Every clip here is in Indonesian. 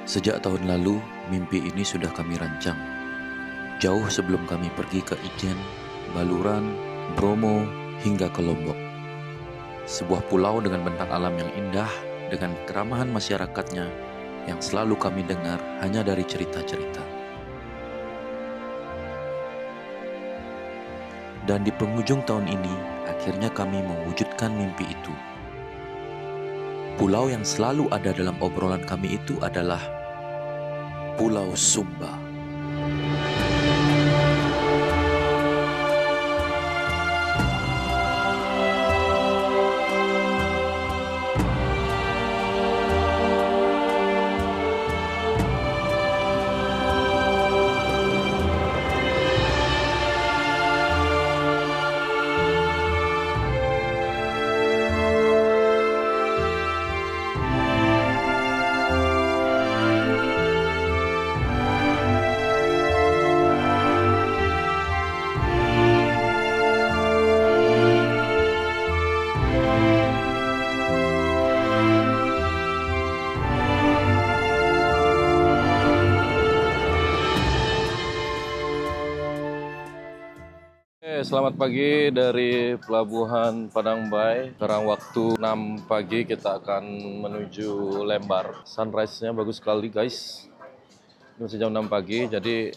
Sejak tahun lalu, mimpi ini sudah kami rancang. Jauh sebelum kami pergi ke Ijen, Baluran, Bromo, hingga ke Lombok. Sebuah pulau dengan bentang alam yang indah, dengan keramahan masyarakatnya yang selalu kami dengar hanya dari cerita-cerita. Dan di penghujung tahun ini, akhirnya kami mewujudkan mimpi itu. Pulau yang selalu ada dalam obrolan kami itu adalah Pulau Sumba. Selamat pagi dari Pelabuhan Padang Bay. Sekarang waktu 6 pagi kita akan menuju Lembar. Sunrise-nya bagus sekali guys. Ini masih jam 6 pagi, jadi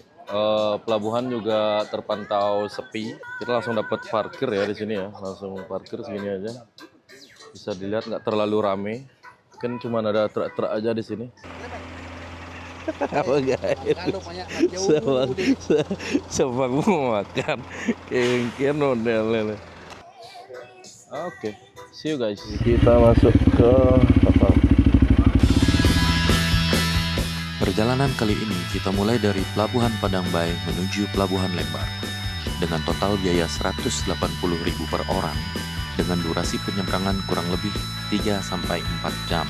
pelabuhan juga terpantau sepi. Kita langsung dapat parkir ya di sini ya. Langsung parkir segini aja. Bisa dilihat nggak terlalu rame. Mungkin cuma ada truk-truk aja di sini. Apa guys? Sama mau makan kengken model. Oke, see you guys. Kita masuk ke kapal. Perjalanan kali ini kita mulai dari Pelabuhan Padang Bay menuju Pelabuhan Lembar dengan total biaya 180.000 per orang dengan durasi penyeberangan kurang lebih 3-4 jam.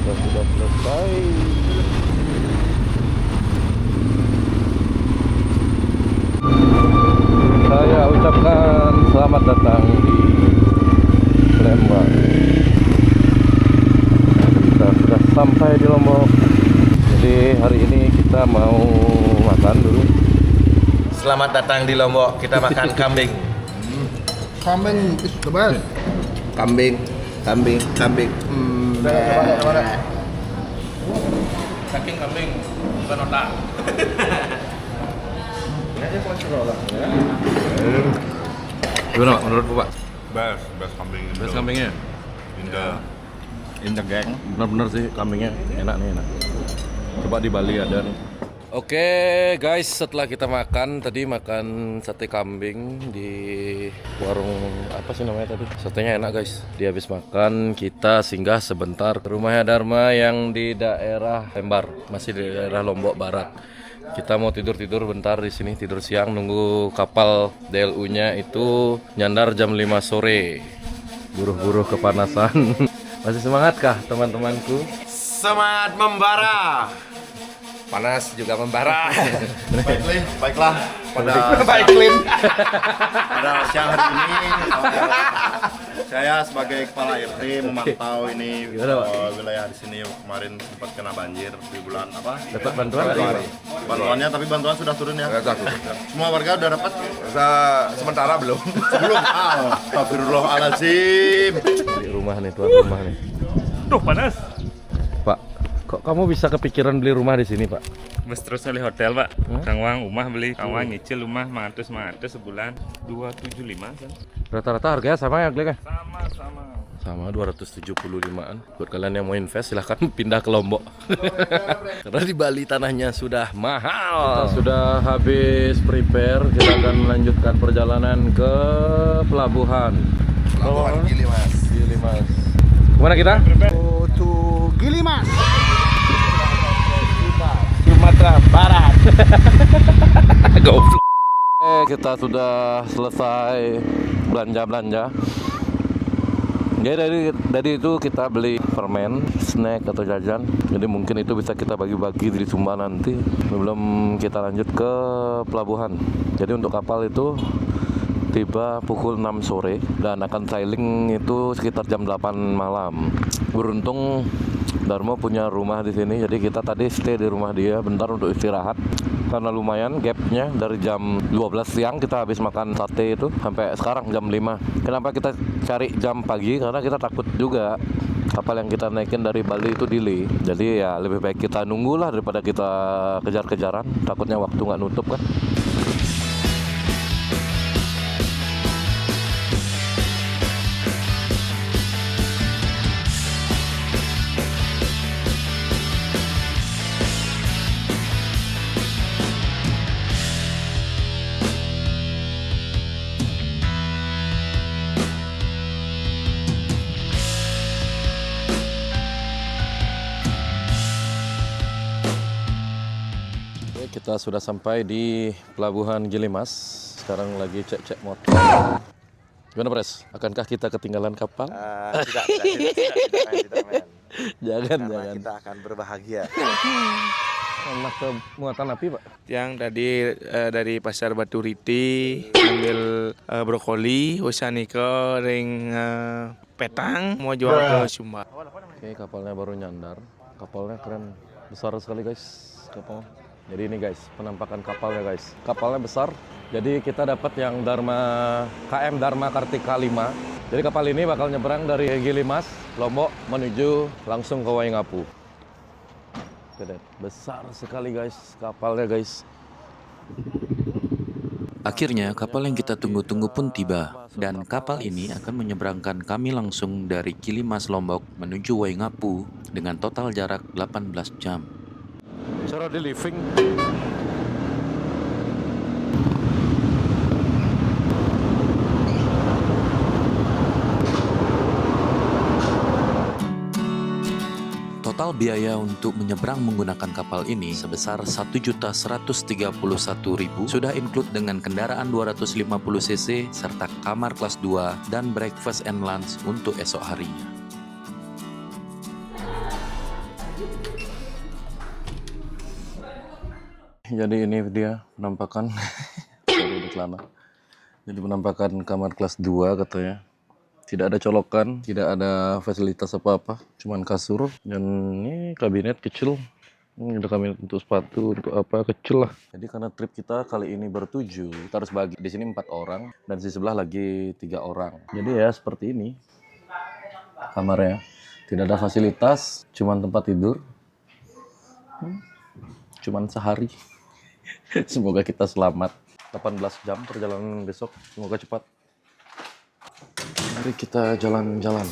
Sudah selesai. Saya ucapkan selamat datang di Lembar. Kita sudah sampai di Lombok. Jadi hari ini kita mau makan dulu. Selamat datang di Lombok. Kita makan kambing. Kambing is the best. Kambing. Saking kambing, bukan otak. Gimana menurut Pak? Best kambing. Best kambingnya? Indah geng. Bener-bener sih kambingnya enak nih, enak. Coba di Bali ada nih. Oke guys, setelah kita makan tadi makan sate kambing di warung apa sih namanya tadi? Satenya enak guys. Dia habis makan kita singgah sebentar ke rumahnya Dharma yang di daerah Lembar, masih di daerah Lombok Barat. Kita mau tidur bentar di sini, tidur siang nunggu kapal DLU-nya itu nyandar jam 5 sore. Buruh-buruh kepanasan. Masih semangat kah teman-temanku? Semangat membara. Panas juga membara. Baiklah pada siang hari ini saya sebagai kepala RT memantau ini wilayah di sini kemarin sempat kena banjir di bulan apa? Dapat bantuan Februari. Bantuannya tapi bantuan sudah turun ya. Semua warga udah dapat? Sementara belum. Belum. Astagfirullahaladzim. Di rumah nih, tuan rumah nih. Duh panas. Pak, kok kamu bisa kepikiran beli rumah di sini, Pak? Mas terus beli hotel pak, Kang Wang rumah beli, Kang Wang nyicil rumah 500 sebulan 275 kan? Rata-rata harganya sama ya, Glek? Sama. Sama 275-an. Buat kalian yang mau invest silahkan pindah ke Lombok. Karena di Bali tanahnya sudah mahal. Kita sudah habis prepare, kita akan melanjutkan perjalanan ke pelabuhan. Pelabuhan Gili Mas. Gili Mas. Kemana kita? Go to Gilimas. Sumatera Barat. Goblok. Kita sudah selesai belanja. Jadi dari itu kita beli permen, snack atau jajan. Jadi mungkin itu bisa kita bagi-bagi di Sumba nanti sebelum kita lanjut ke pelabuhan. Jadi untuk kapal itu tiba pukul 6 sore dan akan sailing itu sekitar jam 8 malam. Beruntung Darmo punya rumah di sini, jadi kita tadi stay di rumah dia bentar untuk istirahat. Karena lumayan gapnya dari jam 12 siang kita habis makan sate itu sampai sekarang jam 5. Kenapa kita cari jam pagi? Karena kita takut juga kapal yang kita naikin dari Bali itu delay. Jadi ya lebih baik kita nunggulah daripada kita kejar-kejaran. Takutnya waktu nggak nutup kan. Kita sudah sampai di Pelabuhan Gilimas. Sekarang lagi cek-cek motor. Gimana, Pres? Akankah kita ketinggalan kapal? Tidak, men. Jangan. Kita akan berbahagia. Enak ke muatan api, Pak? Yang tadi dari Pasar Batu Riti ambil brokoli, usanika ring petang mau jual ke Sumba. Oke, kapalnya baru nyandar. Kapalnya keren, besar sekali guys kapalnya. Jadi ini guys, penampakan kapalnya guys. Kapalnya besar. Jadi kita dapat yang KM Dharma Kartika 5. Jadi kapal ini bakal nyebrang dari Gilimas, Lombok menuju langsung ke Waingapu. Besar sekali guys kapalnya guys. Akhirnya kapal yang kita tunggu-tunggu pun tiba, dan kapal ini akan menyeberangkan kami langsung dari Gilimas Lombok menuju Waingapu dengan total jarak 18 jam. Cara di living. Total biaya untuk menyeberang menggunakan kapal ini sebesar 1.131.000 sudah include dengan kendaraan 250 cc serta kamar kelas 2 dan breakfast and lunch untuk esok harinya. Jadi ini dia penampakan. Jadi penampakan kamar kelas 2 katanya. Tidak ada colokan, tidak ada fasilitas apa-apa, cuman kasur dan ini kabinet kecil. Ini ada kabinet untuk sepatu, untuk apa kecil lah. Jadi karena trip kita kali ini bertujuh, kita harus bagi. Di sini 4 orang dan di sebelah lagi 3 orang. Jadi ya seperti ini kamarnya. Tidak ada fasilitas, cuman tempat tidur. Cuman sehari. Semoga kita selamat. 18 jam perjalanan besok, semoga cepat. Mari kita jalan-jalan.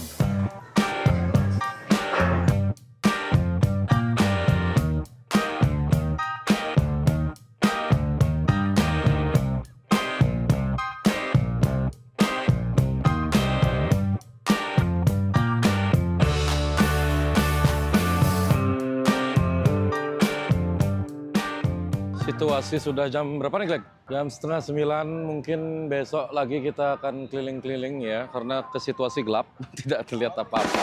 Situasi sudah jam berapa nih, Glek? Jam 8:30, mungkin besok lagi kita akan keliling-keliling ya, karena ke situasi gelap, tidak terlihat apa-apa.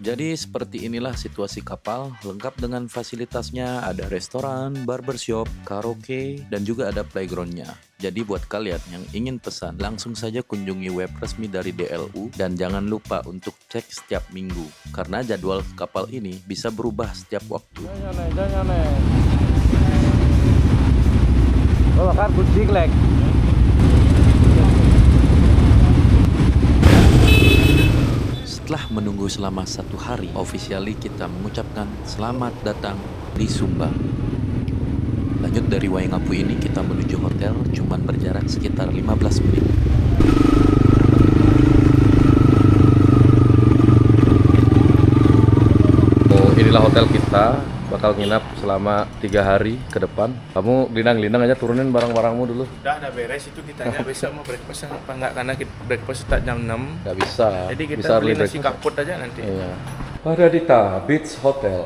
Jadi seperti inilah situasi kapal, lengkap dengan fasilitasnya, ada restoran, barbershop, karaoke, dan juga ada playgroundnya. Jadi buat kalian yang ingin pesan, langsung saja kunjungi web resmi dari DLU dan jangan lupa untuk cek setiap minggu, karena jadwal kapal ini bisa berubah setiap waktu. Jangan. Oh, bakar kunci, Glek. Setelah menunggu selama 1 hari, officially kita mengucapkan selamat datang di Sumba. Lanjut dari Waingapu ini kita menuju hotel, cuman berjarak sekitar 15 menit. Inilah hotel kita, bakal nginap selama 3 hari ke depan. Kamu gelindang-gelindang aja, turunin barang-barangmu dulu. Udah beres itu kitanya besok mau breakfast apa enggak, karena kita breakfast start jam 6. Nggak bisa. Jadi kita bisa beli early nasi breakfast. kaput aja nanti. Iya. Paradita Beach Hotel.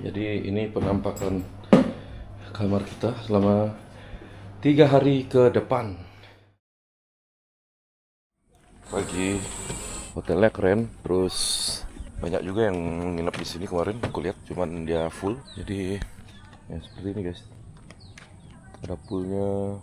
Jadi ini penampakan kamar kita selama 3 hari ke depan. Pagi, hotelnya keren, terus banyak juga yang nginep di sini kemarin. Aku lihat cuman dia full. Jadi ya seperti ini guys. Ada poolnya.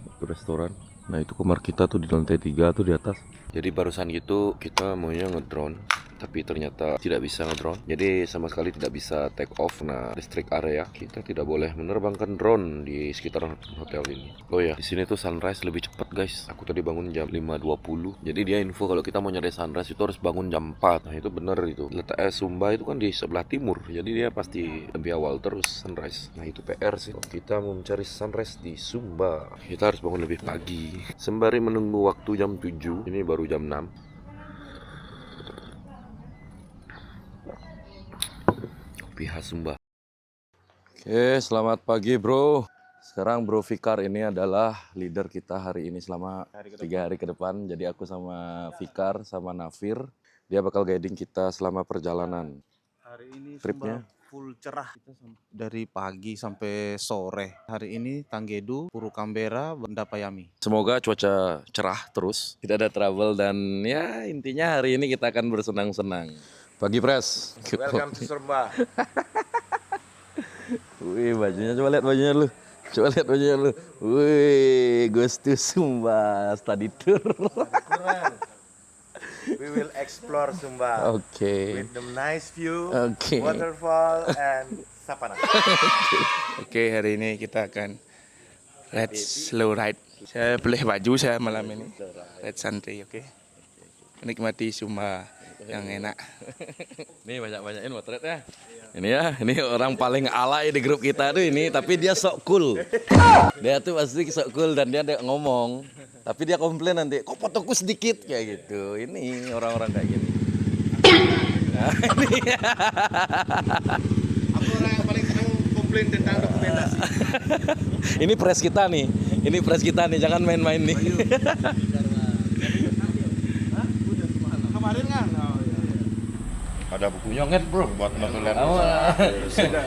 Itu restoran. Nah itu kamar kita tuh di lantai 3 tuh di atas. Jadi barusan gitu kita maunya ngedrone, tapi ternyata tidak bisa ngedrone. Jadi sama sekali tidak bisa take off. Nah, restrict area. Kita tidak boleh menerbangkan drone di sekitar hotel ini. Oh ya, di sini tuh sunrise lebih cepat guys. Aku tadi bangun jam 5.20. Jadi dia info kalau kita mau nyari sunrise itu harus bangun jam 4. Nah itu bener itu. Letak Sumba itu kan di sebelah timur. Jadi dia pasti lebih awal terus sunrise. Nah itu PR sih. Kalau kita mau mencari sunrise di Sumba, kita harus bangun lebih pagi. Sembari menunggu waktu jam 7. Ini baru jam 6. Pihak Sumba. Oke, selamat pagi bro. Sekarang Bro Fikar ini adalah leader kita hari ini selama 3 hari ke depan. Jadi aku sama Fikar sama Nafir, dia bakal guiding kita selama perjalanan. Hari ini Tripnya full cerah dari pagi sampai sore. Hari ini Tanggedu, Puru Kambera, Ndapayami. Semoga cuaca cerah terus, tidak ada trouble dan ya intinya hari ini kita akan bersenang-senang. Pagi Pres. Welcome to Sumba. Wih, bajunya coba lihat bajunya lu. Coba lihat bajunya lu. Wih, goes to Sumba study tour. We will explore Sumba Oke. with the nice view, Oke. waterfall, and savana. Oke, hari ini kita akan ride slow ride. Saya beli baju saya malam ini. Ride santai, oke. Menikmati Sumba yang enak. Nih banyak-banyakin motretnya. Ini ya, ini orang paling alay di grup kita tuh ini, tapi dia sok cool. Dia tuh pasti sok cool dan dia ngomong, tapi dia komplain nanti, kok fotoku sedikit kayak gitu. Ini orang-orang kayak gini. Nah, ini. Aku orang yang paling senang komplain tentang dokumentasi. Ini press kita nih. Ini press kita nih, jangan main-main nih. Kemarin kan? Ada bukunya Nyonget bro. buat notulen.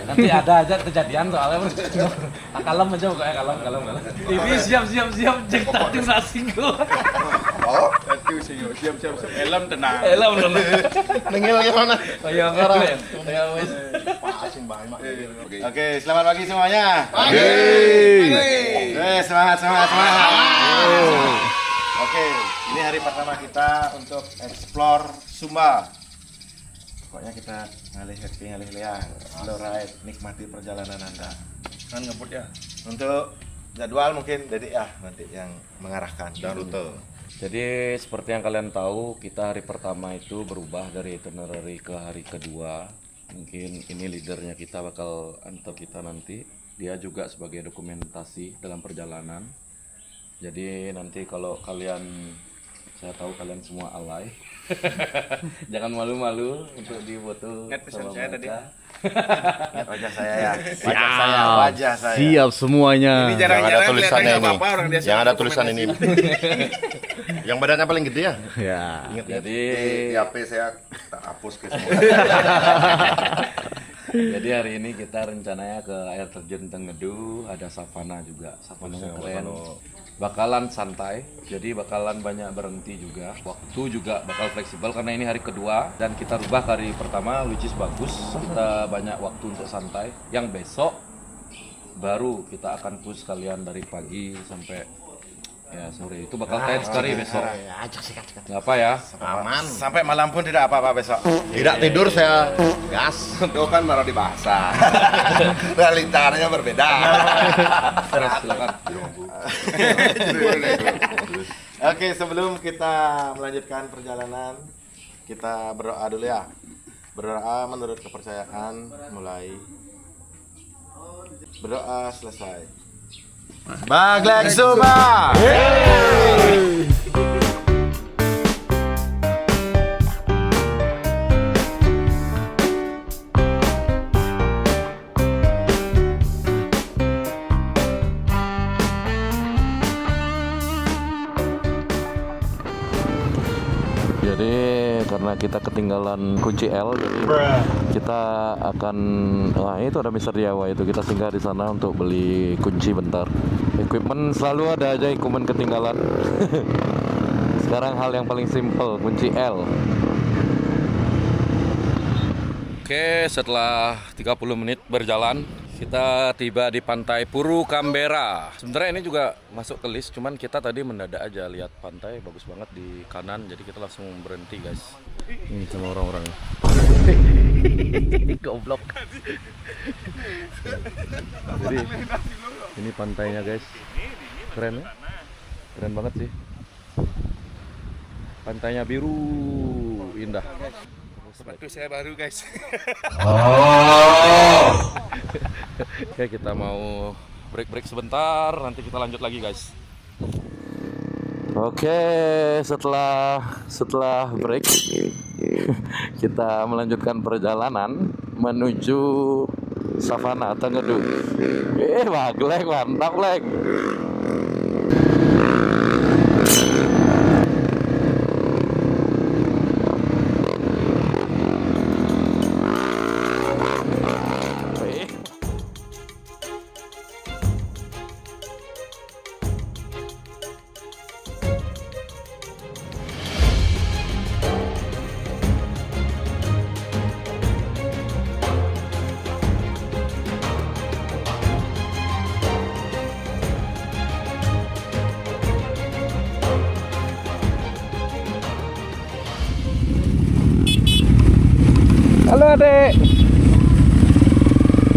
Nanti ada aja kejadian soalnya bro. Kalem aja pokoknya kalem. TV siap cek tadi asing gua. Oh, siap. Helm tenang. Helm dong. Nengil gimana? Kayak orang ya. Kayak wis. Asing banget. Oke, selamat pagi semuanya. Semangat. Oke, ini hari pertama kita untuk explore Sumba. Pokoknya kita ngalih ya, slow ride, nikmati perjalanan Anda. Kan ngebut ya. Untuk jadwal mungkin Dedi ya nanti yang mengarahkan Dan rute. Jadi seperti yang kalian tahu, kita hari pertama itu berubah dari itinerary ke hari kedua. Mungkin ini leadernya kita bakal antar kita nanti. Dia juga sebagai dokumentasi dalam perjalanan. Jadi nanti kalau kalian, saya tahu kalian semua alay. Jangan malu-malu untuk difoto sama mereka. Lihat wajah saya ya. Wajah saya. Siap semuanya. Ini Yang ada jarang-jarang tulisannya kelihatan ini. apa-apa orang dia Yang ada tulisan ini. Yang badannya paling gede ya? Ya. Jadi Di HP saya tak hapus ke semua. Jadi hari ini kita rencananya ke air terjun Tenggedu, ada savana juga. Savananya keren. Bakalan santai, jadi bakalan banyak berhenti juga. Waktu juga bakal fleksibel karena ini hari kedua dan kita rubah ke hari pertama, which is bagus. Kita banyak waktu untuk santai. Yang besok baru kita akan push kalian dari pagi sampai ya sore. Itu bakal tight sekali besok. Nggak apa ya? Aman. Sampai malam pun tidak apa-apa besok. Tidak tidur saya gas. Itu kan baru di bahasa. Realitanya berbeda. Terus silakan. Oke, sebelum kita melanjutkan perjalanan, kita berdoa dulu ya. Berdoa menurut kepercayaan mulai. Berdoa selesai. Baglek Sumba. Jadi karena kita ketinggalan kunci L, jadi kita akan, wah itu ada Mr. DIY itu, kita singgah di sana untuk beli kunci bentar. Equipment selalu ada aja equipment ketinggalan. Sekarang hal yang paling simple, kunci L. Oke, setelah 30 menit berjalan, kita tiba di pantai Puru Kambera. Sebenarnya ini juga masuk ke list, cuman kita tadi mendadak aja lihat pantai bagus banget di kanan, jadi kita langsung berhenti, guys. Ini sama orang-orang. Goblok. Jadi ini pantainya, guys. Keren ya? Keren banget sih. Pantainya biru, indah. Sepatu saya baru guys. Oke, kita mau break sebentar, nanti kita lanjut lagi, guys. Oke, setelah break kita melanjutkan perjalanan menuju Savana Tengedu. Baglek, mantap, Lek. Halo adek.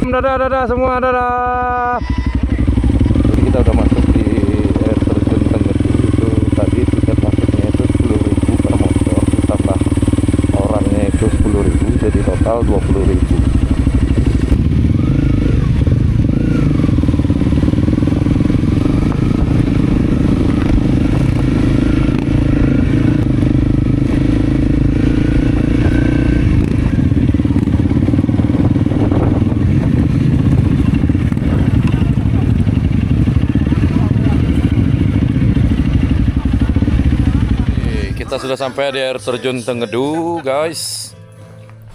Dadah semua, dadah. Jadi kita udah masuk di air terjun Tengedu. Itu tadi tiket masuknya itu 10.000 per motor, ditambah orangnya itu 10.000, jadi total 20.000. Kita sudah sampai di air terjun Tengedu, guys.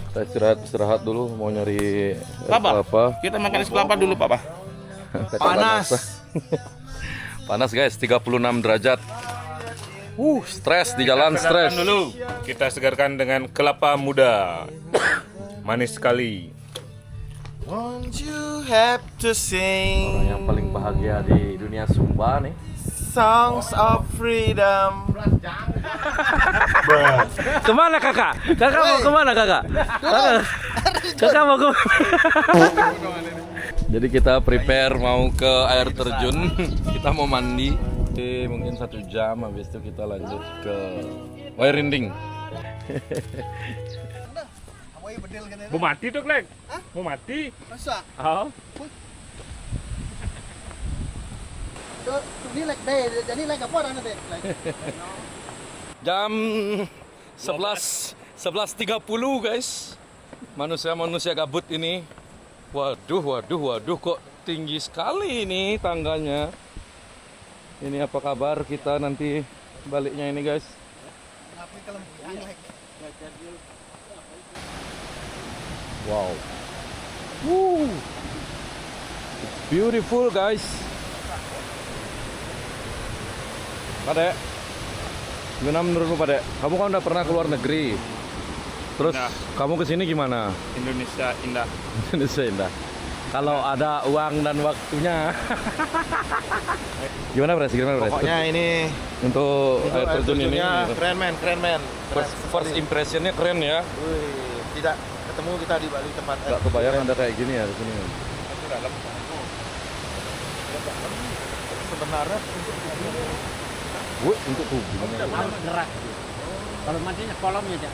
Kita istirahat dulu, mau nyari kelapa. Kita makan es kelapa dulu, Papa. Panas. Panas, guys, 36 derajat. Stres di jalan, stres. Dulu kita segarkan dengan kelapa muda. Manis sekali. Won't you have to sing Orang yang paling bahagia di dunia Sumba nih. songs of freedom? Kemana kakak? Kakak mau kemana kakak? Kakak mau kemana? Jadi kita prepare mau ke air terjun. Kita mau mandi. Mungkin 1 jam, habis itu kita lanjut ke Wairinding. Mau mati tuh, Klek? Mau mati? Masa? Oh. Ini like day, jadi like apa orang nanti? Jam 11.30 guys. Manusia gabut ini. Waduh kok tinggi sekali ini tangganya. Ini apa kabar kita nanti baliknya ini, guys? Wow. Beautiful, guys. Padek, gimana menurutmu, Padek? Kamu kan udah pernah keluar negeri. Terus Nah. kamu kesini gimana? Indonesia indah. Indonesia indah. Kalau ada uang dan waktunya. Gimana, Pres? Pokoknya ini Untuk air terjun ini. keren men. First impressionnya keren ya. Wih, tidak ketemu kita di Bali tempat Gak kebayang ada kayak gini ya di sini. sebenarnya Untuk tubuh. Gerak. Kalau mandinya kolamnya aja.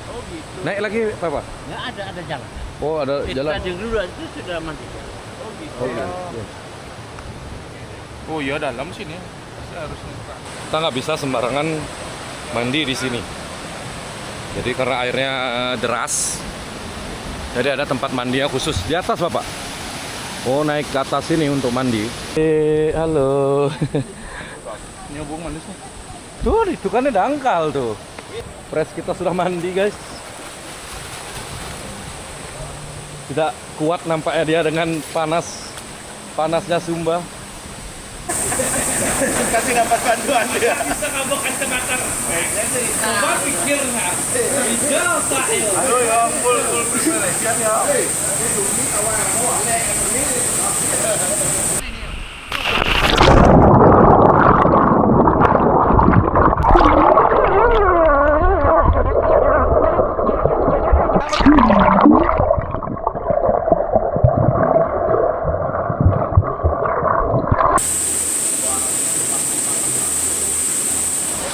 Oh gitu. Naik lagi apa? Nggak ada jalan. Oh, ada jalan. Yang dulu itu sudah mandi. Oh gitu. Oh, iya. Oh iya dalam sini. Pasti harusnya. Kita nggak bisa sembarangan mandi di sini. Jadi karena airnya deras, jadi ada tempat mandinya khusus di atas, Bapak. Oh, naik ke atas ini untuk mandi. Halo. Nyambung manisnya. Tuh, itu kan dangkal tuh. Pres kita sudah mandi, guys. Tidak kuat nampaknya dia dengan panasnya Sumba. Kasih dapat bantuan dia. Bisa ngabok kacamata. Coba pikir nggak? Hijau sahil. Ayo ya, full preparation ya.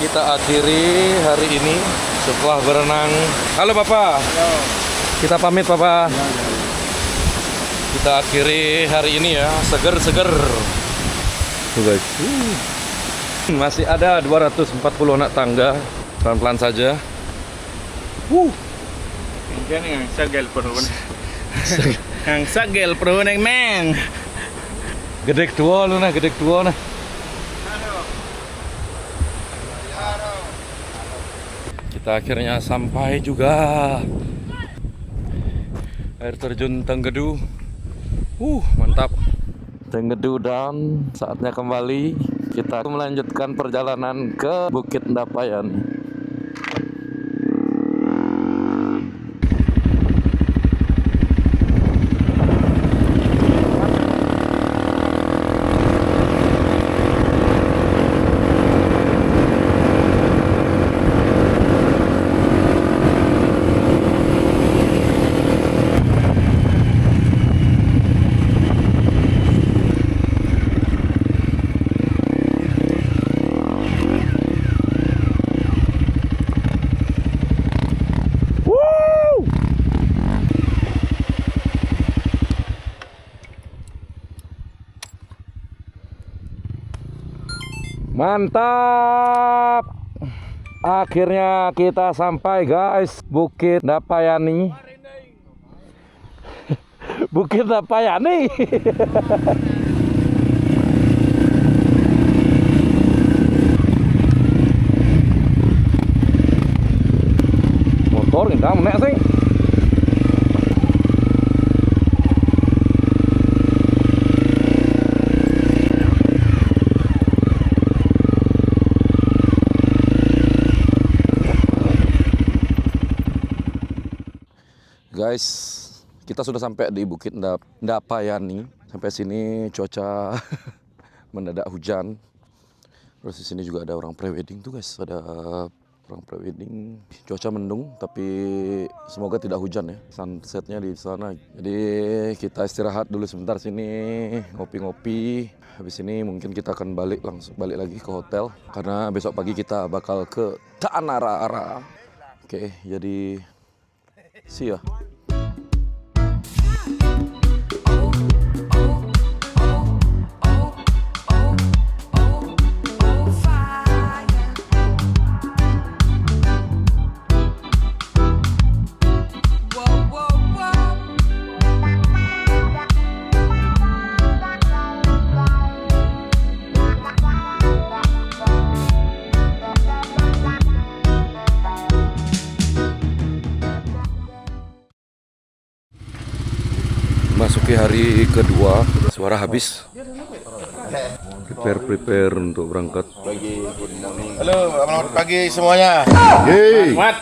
Kita akhiri hari ini setelah berenang. Halo Bapak. Halo. Kita pamit Bapak. Kita akhiri hari ini ya, seger-seger. Tuh guys. Masih ada 240 anak tangga. Pelan-pelan saja. Yang sagel perun. Yang sagel perun yang men. Gedek tua lu nah, gedek tua nah. Kita akhirnya sampai juga. Air terjun Tenggedu. Mantap. Tenggedu dan saatnya kembali kita melanjutkan perjalanan ke Bukit Ndapayan. Mantap. Akhirnya kita sampai guys, Bukit Ndapayani. Bukit Ndapayani. Motor kita menek sih. Guys, kita sudah sampai di Bukit Ndapayani. Sampai sini cuaca mendadak hujan. Terus di sini juga ada orang prewedding tuh guys, ada orang prewedding. Cuaca mendung tapi semoga tidak hujan ya. Sunsetnya di sana. Jadi kita istirahat dulu sebentar sini, ngopi-ngopi. Habis ini mungkin kita akan langsung balik lagi ke hotel karena besok pagi kita bakal ke Tanarara. Oke, jadi see ya. Masuki hari kedua, suara habis. Prepare untuk berangkat. Halo, selamat pagi semuanya. Selamat.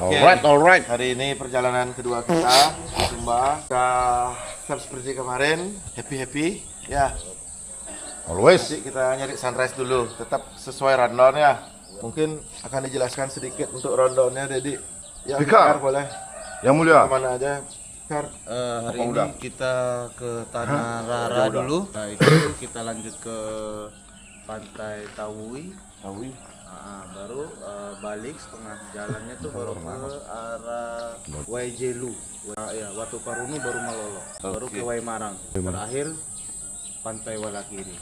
Oke. Alright. Hari ini perjalanan kedua kita ke Sumba. Kita seperti kemarin, happy ya. Always. Nanti kita nyari sunrise dulu, tetap sesuai rundown ya. Mungkin akan dijelaskan sedikit untuk rundownnya, jadi ya Fikar. boleh. Yang mulia. Kemana aja? Hari ini kita ke Tanarara dulu. Nah itu kita lanjut ke Pantai Tawui. Baru balik setengah jalannya tuh baru ke arah Waijelu. Ya, Watu Parunu baru Malolo. Baru ke Waimarang. Terakhir Pantai Walakiri.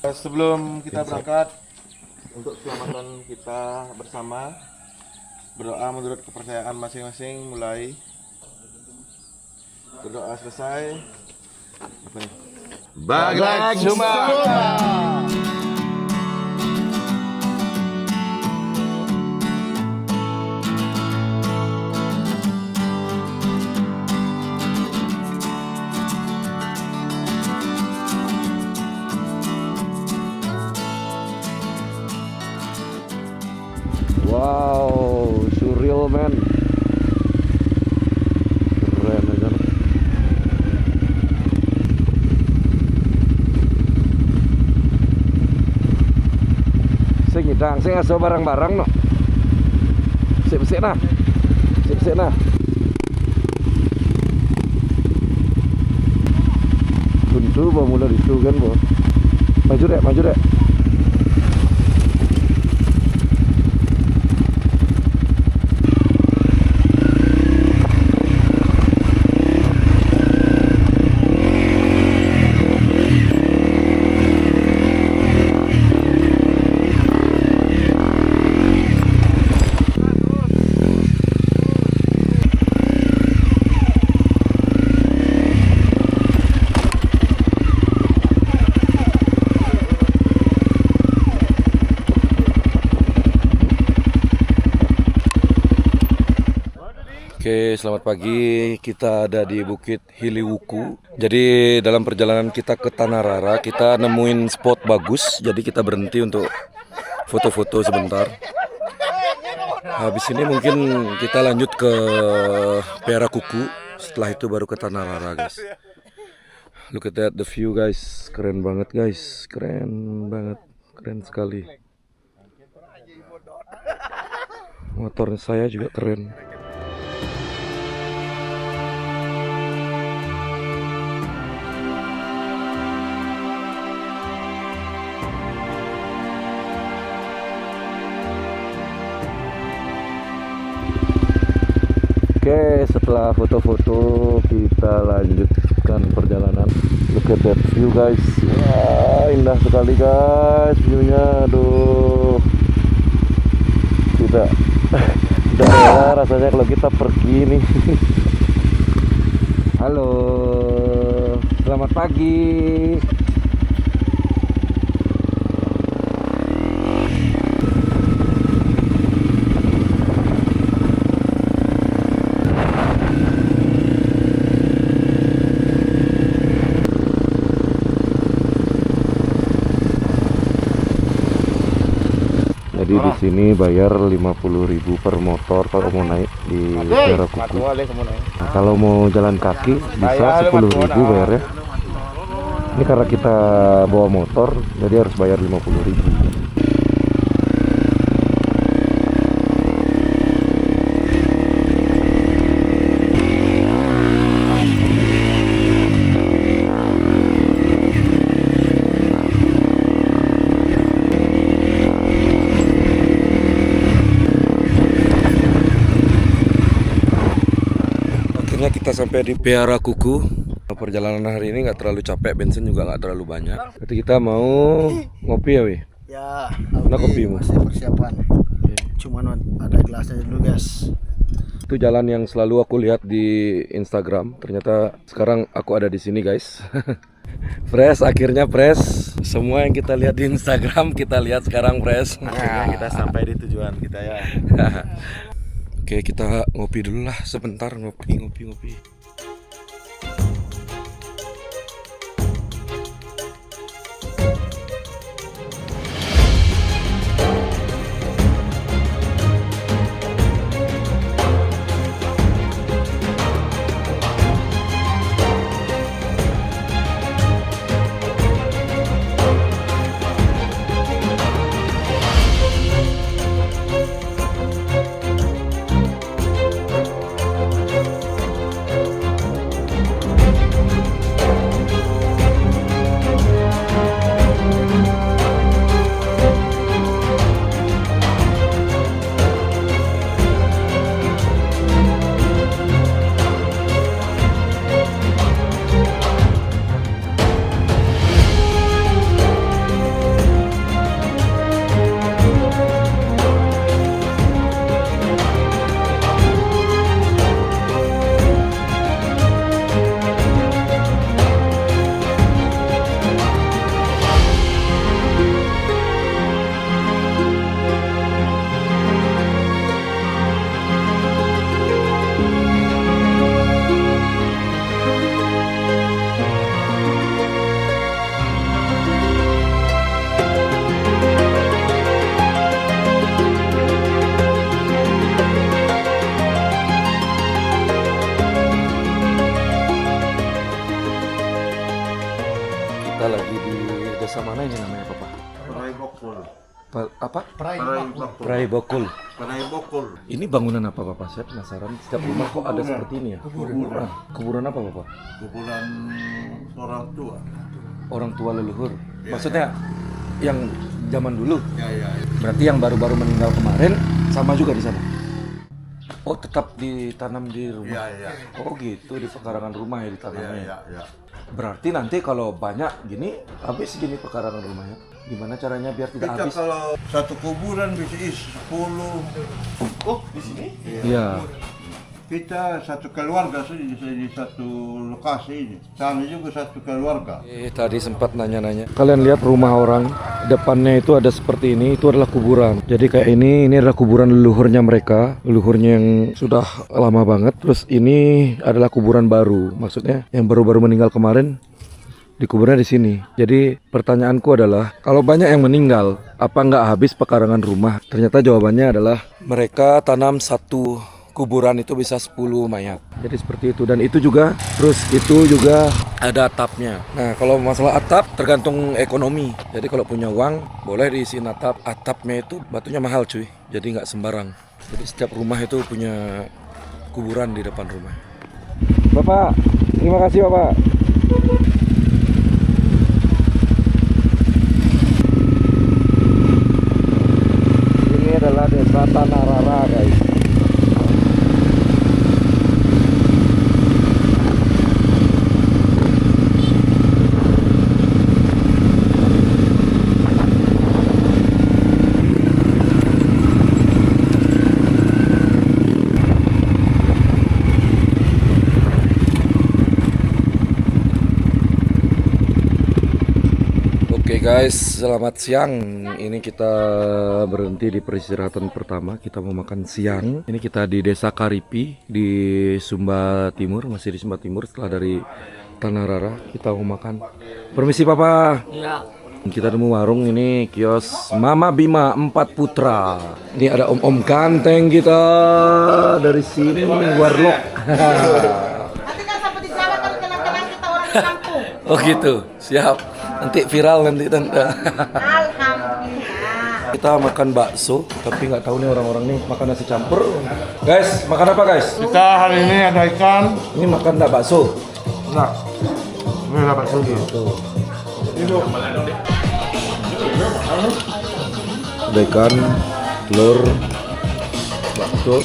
Sebelum kita berangkat, untuk keselamatan kita bersama, berdoa menurut kepercayaan masing-masing. Mulai berdoa selesai. Apa nih? Baglek Sumba. beautiful man. Keren aja. Sing ngidang, sing aso barang-barang no. Sip-sip nah. Sip-sip nah. Tentu bawa mula itu kan bo. Maju dek, maju dek. Oke, selamat pagi. Kita ada di Bukit Hiliwuku. Jadi dalam perjalanan kita ke Tanah Rara, kita nemuin spot bagus. Jadi kita berhenti untuk foto-foto sebentar. Habis ini mungkin kita lanjut ke Peara Kuku. Setelah itu baru ke Tanah Rara, guys. Look at that, the view, guys. Keren banget, guys. Keren banget. Keren sekali. Motornya saya juga keren. Oke, setelah foto-foto kita lanjutkan perjalanan. Look at that view, guys. Wah, indah sekali, guys, view-nya. Aduh, tidak rela rasanya kalau kita pergi nih. Halo, selamat pagi. Jadi di sini bayar 50.000 per motor kalau mau naik di Peara Kuku. Nah, kalau mau jalan kaki bisa 10.000 bayar ya. Ini karena kita bawa motor, jadi harus bayar 50.000. Kita sampai di Peara Kuku. Perjalanan hari ini nggak terlalu capek, bensin juga nggak terlalu banyak. Jadi kita mau ngopi ya, Wi? Ya, Mana kopimu? masih persiapan. Cuman ada gelasnya dulu, guys. Itu jalan yang selalu aku lihat di Instagram. Ternyata sekarang aku ada di sini, guys. Fresh, akhirnya fresh. Semua yang kita lihat di Instagram kita lihat sekarang fresh. Akhirnya kita sampai di tujuan kita ya. Oke, kita ngopi dulu lah sebentar, ngopi. Kita lagi di desa mana ini namanya Papa? Perai Bokul. Apa? Perai Bokul. Prai Bokul. Perai Bokul. Ini bangunan apa Papa? Saya penasaran. Setiap rumah kok ada seperti ini ya? Kuburan. Kuburan apa Papa? Kuburan orang tua. Orang tua leluhur. Maksudnya yang zaman dulu. Ya. Berarti yang baru-baru meninggal kemarin sama juga di sana. Oh, tetap ditanam di rumah. Ya. Oh gitu, di pekarangan rumah ya ditanamnya. Ya. Berarti nanti kalau banyak gini, habis gini pekarangan rumahnya. Gimana caranya biar tidak Kita habis? kalau satu kuburan bisa isi 10. Oh, di sini? Iya. Kita satu keluarga saja di satu lokasi ini. Kami juga satu keluarga. Tadi sempat nanya-nanya. Kalian lihat rumah orang, depannya itu ada seperti ini, itu adalah kuburan. Jadi kayak ini adalah kuburan leluhurnya mereka, leluhurnya yang sudah lama banget. Terus ini adalah kuburan baru, maksudnya yang baru-baru meninggal kemarin dikuburnya di sini. Jadi pertanyaanku adalah, kalau banyak yang meninggal, apa nggak habis pekarangan rumah? Ternyata jawabannya adalah mereka tanam satu kuburan itu bisa 10 mayat. Jadi seperti itu, dan itu juga terus itu juga ada atapnya. Nah, kalau masalah atap tergantung ekonomi. Jadi kalau punya uang boleh diisiin atap. Atapnya itu batunya mahal cuy. Jadi nggak sembarang. Jadi setiap rumah itu punya kuburan di depan rumah. Bapak, terima kasih Bapak. Ini adalah desa Tanah Rara guys. Oke guys, selamat siang. Ini kita berhenti di peristirahatan pertama. Kita mau makan siang. Ini kita di Desa Karipi di Sumba Timur, masih di Sumba Timur. Setelah dari Tanah Rara, kita mau makan. Permisi Papa. Iya. Kita nemu warung ini, kios Mama Bima 4 Putra. Ini ada om-om ganteng kita dari sini, Warlock. Nanti kan sampai di Jawa kan kenang-kenang kita orang di kampung. Oh gitu, siap. Nanti viral nanti tante. Alhamdulillah. Kita makan bakso, tapi nggak tahu nih orang-orang nih makan nasi campur. Guys, makan apa guys? Kita hari ini ada ikan. Ini makan nggak bakso? Nah, ini ada bakso gitu. Ada ikan, telur, bakso.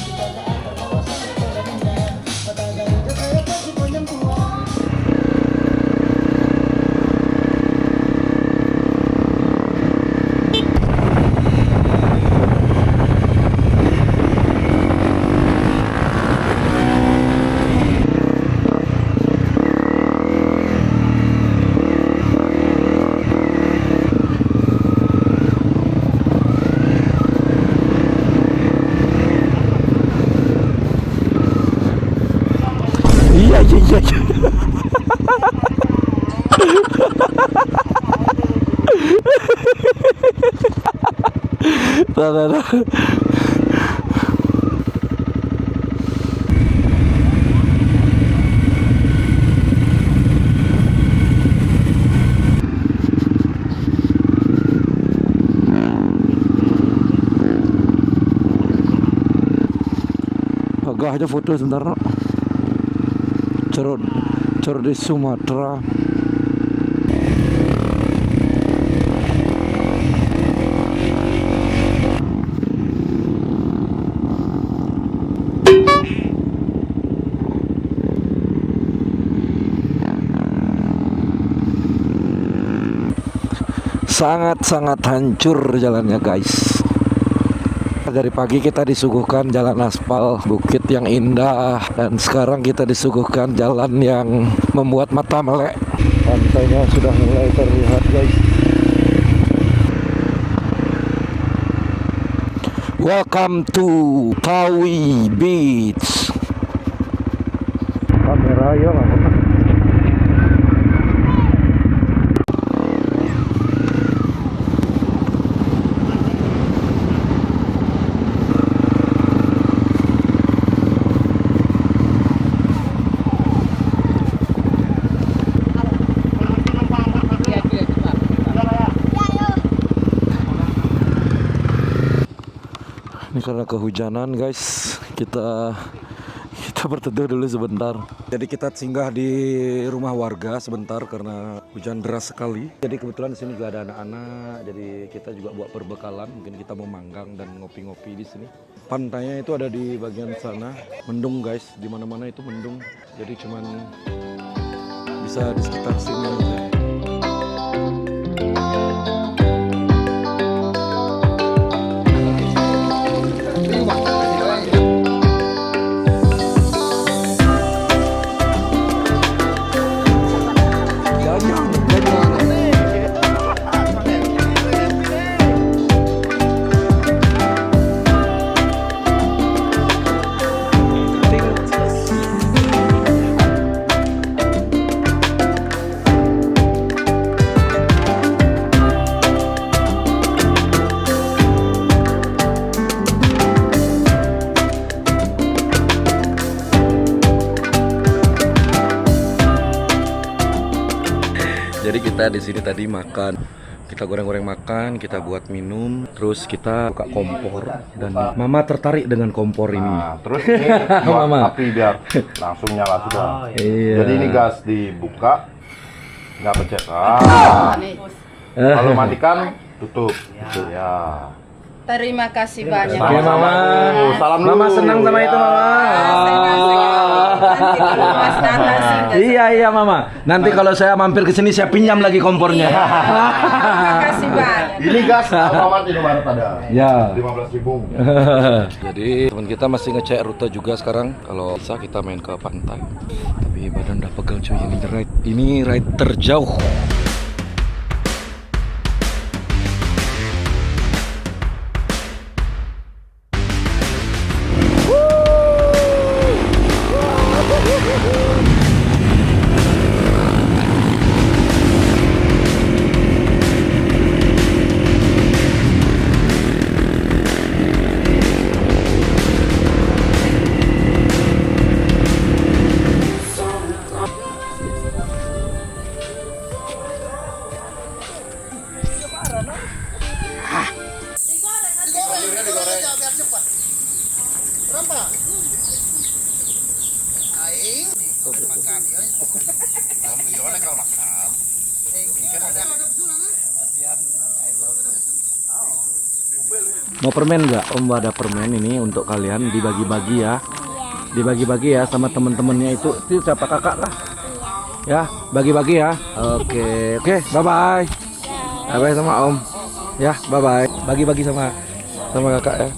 Iya. Nah. Agak aja foto sebentar no. Cerut di Sumatera. Sangat-sangat hancur jalannya guys. Dari pagi kita disuguhkan jalan aspal, bukit yang indah, dan sekarang kita disuguhkan jalan yang membuat mata melek. Pantainya sudah mulai terlihat guys. Welcome to Tawi Beach. Kamera ya lah. karena kehujanan guys, kita berteduh dulu sebentar. Jadi kita singgah di rumah warga sebentar karena hujan deras sekali. Jadi kebetulan di sini juga ada anak-anak. Jadi kita juga buat perbekalan. Mungkin kita mau manggang dan ngopi-ngopi di sini. Pantainya itu ada di bagian sana. Mendung guys, di mana-mana itu mendung. Jadi cuman bisa di sekitar sini aja. Jadi kita di sini tadi makan, kita goreng-goreng makan, kita buat minum, terus kita buka kompor dan Mama tertarik dengan kompor ini. Terus ini buat Mama. api biar langsung nyala sudah. Iya. Jadi ini gas dibuka, nggak pencet. Kalau matikan tutup. Ya. Terima kasih banyak. Oke Mama. Salam dulu. Mama senang sama itu Mama. Iya Mama. Nanti kalau saya mampir ke sini saya pinjam lagi kompornya. Terima kasih banyak. Ini gas Alfamart Indomaret ada. Ya. 15.000. Jadi teman kita masih ngecek rute juga sekarang. Kalau bisa kita main ke pantai. Tapi badan udah pegel cuy. Ini ride terjauh. Mau permen nggak? Om ada permen ini untuk kalian dibagi-bagi ya. Dibagi-bagi ya sama temen-temennya itu siapa kakak lah. Ya, bagi-bagi ya. Oke, bye bye. Bye bye sama Om. Ya, bye bye. Bagi-bagi sama kakak ya.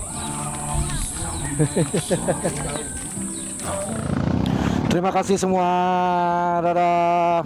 Terima kasih semua. Dadah.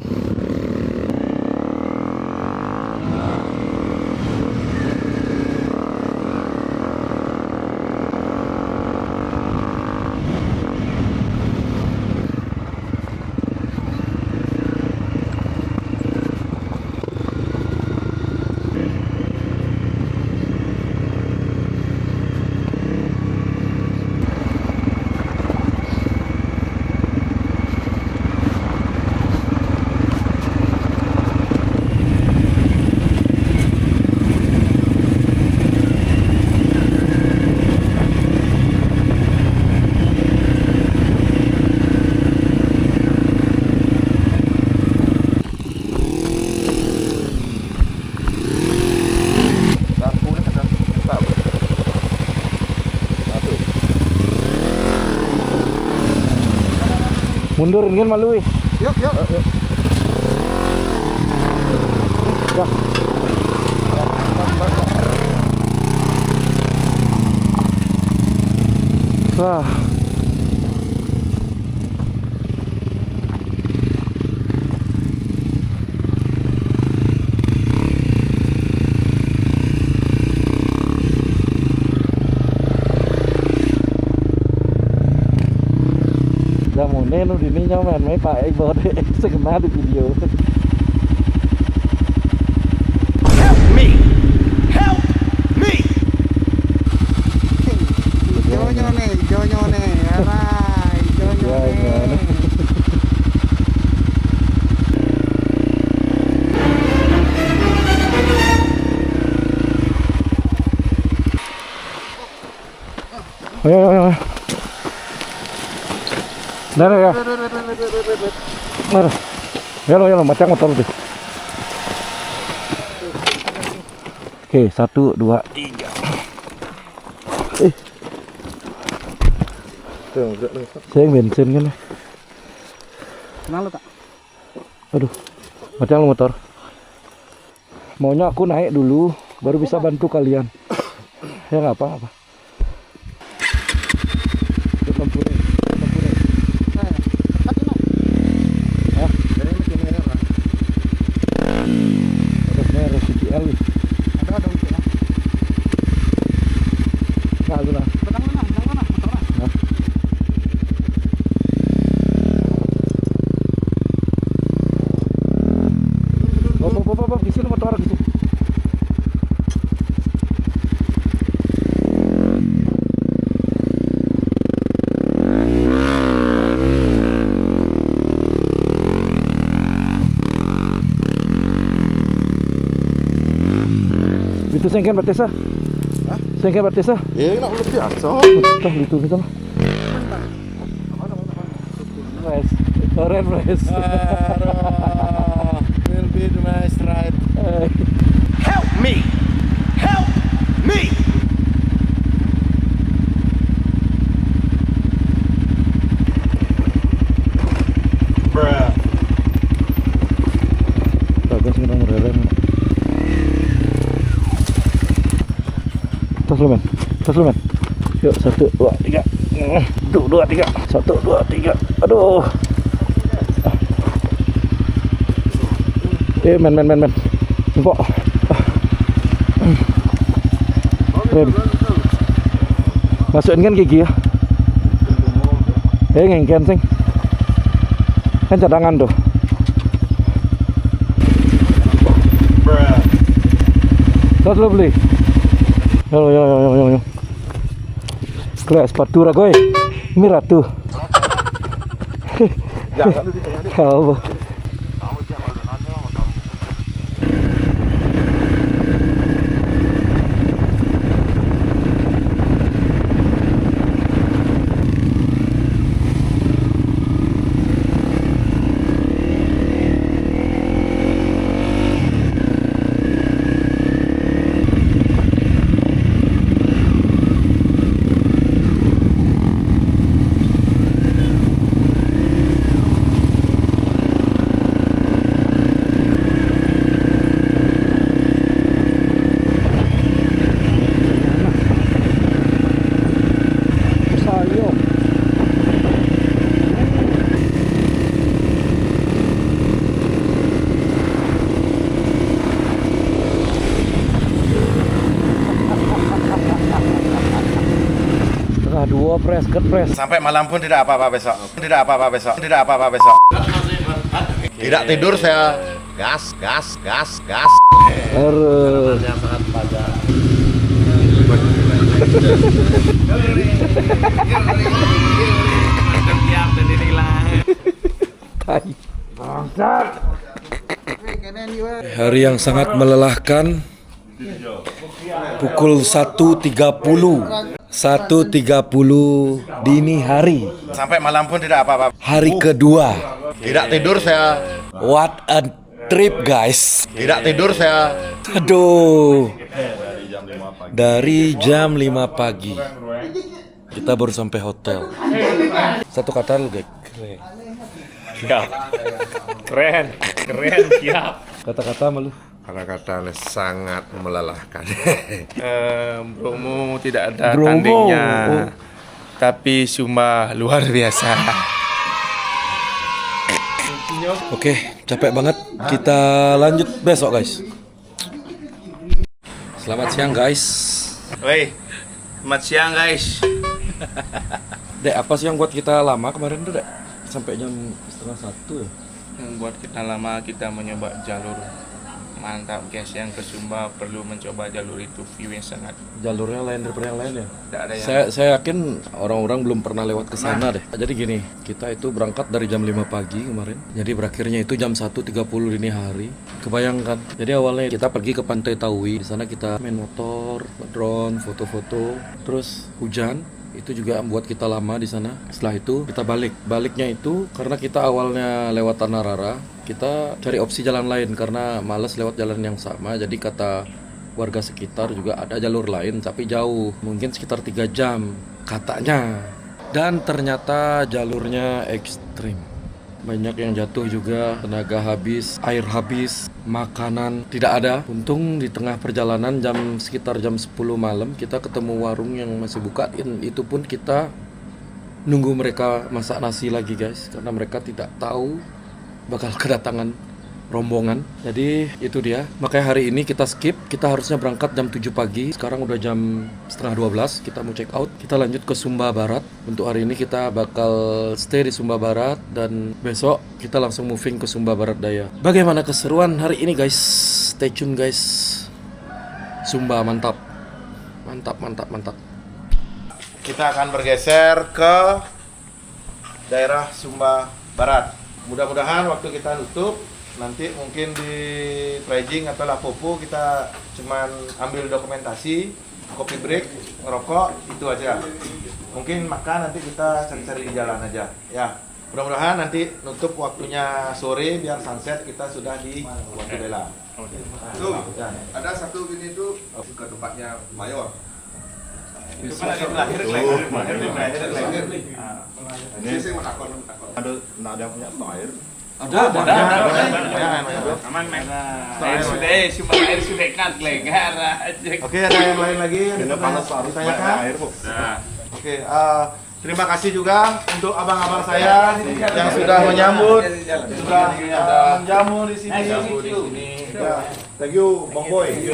Mundur kan malu. Yuk. Ya. Wah. Ra một nên nó đi với nhau mà mấy phải anh bớt sẽ cầm nát được video. Help me! Jonyo nih, alright, jonyo nih. Ayo. Nah, ya. Mana? Ya lo, macam motor tuh. Oke, 1, 2, 3. Saya bensin kan. Kenal lo tak? Aduh, macam lo motor. Maunya aku naik dulu, baru bisa bantu kalian. Ya nggak apa-apa. Di sini motor gitu. Itu sengken Batesa. Hah? Sengken Batesa. Ya, nak udah biasa. Betul itu kita. Nice. Keren, nice. Will be the nice ride. Help me! Help me! Bruh. Bagus kita mereren. Tas lu men. Yuk 1, 2, 3. 1, 2, 3. 1, 2, 3. Aduh. Men. Empok. Rem. Masukin kan gigi ya. Ngengken sing. Kan cadangan tuh. Terus lo beli. Yo. Kelas sepatu ragoy. Ini ratu. Jangan. Dua press. Sampai malam pun tidak apa-apa besok. Tidak tidur saya. Gas. Sangat pada. Hari yang sangat melelahkan. Pukul 1.30 dini hari. Sampai malam pun tidak apa-apa. Hari kedua. Tidak tidur saya. What a trip guys. Tidak tidur saya. Aduh. Dari jam 5 pagi. Kita baru sampai hotel. Satu kata lu guys. Keren, siap. Kata-kata malu. Kata-kata sangat melelahkan. Bromo tidak ada Bromo. tandingnya, tapi cuma luar biasa. Oke, capek banget. Kita lanjut besok guys. Selamat siang guys. Woi, selamat siang guys. Dek, apa sih yang buat kita lama kemarin tuh Dek? Sampai jam 12:30 ya? Yang buat kita lama, kita mencoba jalur mantap guys. Yang ke Sumba perlu mencoba jalur itu, view yang sangat. Jalurnya lain daripada yang lain ya? Tidak ada yang Saya yakin orang-orang belum pernah lewat ke sana deh. Jadi gini, kita itu berangkat dari jam 5 pagi kemarin. Jadi berakhirnya itu jam 1.30 dini hari. Kebayangkan. Jadi awalnya kita pergi ke Pantai Tawi. Di sana kita main motor, drone, foto-foto. Terus hujan. Itu juga buat kita lama di sana. Setelah itu kita balik. Baliknya itu karena kita awalnya lewat Tanah Rara, kita cari opsi jalan lain karena males lewat jalan yang sama. Jadi kata warga sekitar juga ada jalur lain tapi jauh, mungkin sekitar 3 jam katanya. Dan ternyata jalurnya ekstrim. Banyak yang jatuh juga, tenaga habis, air habis, makanan tidak ada. Untung di tengah perjalanan sekitar jam 10 malam kita ketemu warung yang masih buka. Itu pun kita nunggu mereka masak nasi lagi guys, karena mereka tidak tahu bakal kedatangan rombongan. Jadi itu dia. Makanya hari ini kita skip. Kita harusnya berangkat jam 7 pagi. Sekarang udah jam setengah 12. Kita mau check out. Kita lanjut ke Sumba Barat. Untuk hari ini kita bakal stay di Sumba Barat. Dan besok kita langsung moving ke Sumba Barat Daya. Bagaimana keseruan hari ini guys? Stay tune guys. Sumba mantap. Mantap, mantap, mantap. Kita akan bergeser ke daerah Sumba Barat. Mudah-mudahan waktu kita nutup, nanti mungkin di Prajing atau Lapopo kita cuman ambil dokumentasi, kopi break, ngerokok, itu aja. Mungkin makan nanti kita cari-cari di jalan aja. Ya, mudah-mudahan nanti nutup waktunya sore biar sunset kita sudah di Watu Bela. Tuh, ada satu ini tuh ke tempatnya Mayor. Itu kan lahir. Ini sih mau takon. Ada yang punya air. Ada. Aman, men. Air sudah kan legar aja. Oke, ada yang lain lagi yang Ini panas harus ditanyakan? air, Bu. Oke, terima kasih juga untuk abang-abang saya yang sudah menyambut, sudah menjamu di sini. Ya, thank you, Bang Boy.